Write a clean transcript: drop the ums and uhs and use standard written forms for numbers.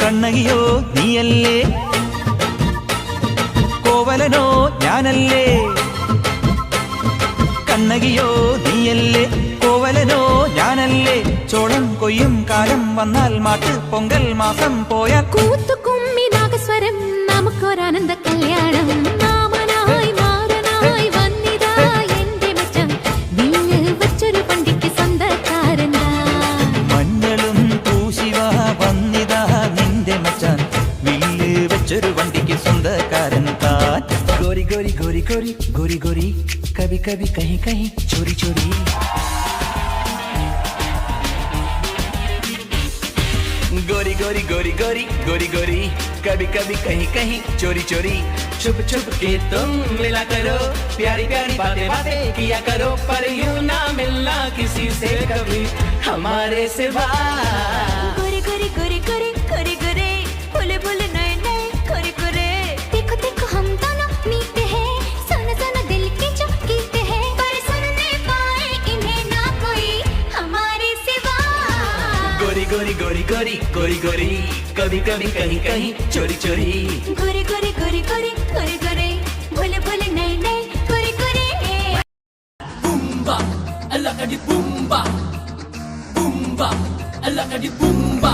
കണ്ണകിയോ നീയല്ലേ, കോവലനോ ഞാനല്ലേ. കണ്ണകിയോ നീയല്ലേ, കോവലനോ ഞാനല്ലേ. ചോളം കൊയ്യും കാലം വന്നാൽ മാട്ട് പൊങ്കൽ മാസം പോയാൽ കൂത്തുകുമ്മി നാഗസ്വരം നമുക്കൊരാനന്ദ കല്യാണം. മാമനായി മാറനായി വന്നിതാ എന്റെ മച്ചൻ, വില്ല് വച്ചൊരു പണ്ടിക്ക് സ്വന്തക്കാരനാ. മഞ്ഞളും പൂശിവാ വന്നിതാ നിന്റെ മച്ചാൻ, വില്ല് വെച്ചൊരു വണ്ടിക്ക് സ്വന്തക്കാരൻ താൻ. ഗോരി ഗോരി ഗോരി ഗോരി ഗോരി ഗോരി കവി കവി കഹി കഹി ചോരി ചോരി. गोरी गोरी गोरी गोरी गोरी गोरी कभी कभी कहीं कहीं चोरी चोरी. छुप छुप के तुम मिला करो, प्यारी प्यारी बातें बातें किया करो, पर यूं ना मिलना किसी से कभी हमारे सिवा. गोरी गोरी गोरी गोरी गोरी गोरी बोले बोले नए नए गोरी गोरे. देखो देखो हम दोनों मीते हैं, सुनो सुनो दिल के जो गीते हैं, पर सुन नहीं पाए इन्हें ना कोई हमारे सिवा. गोरी गोरी गोरी गोरी गोरी गोरी कभी कभी कहीं कहीं चोरी चोरी. गोरी गोरी गोरी गोरी गोरी गोरे बोले बोले नए नए गोरी गोरे. Boomba, alakadi boomba, boomba, alakadi boomba.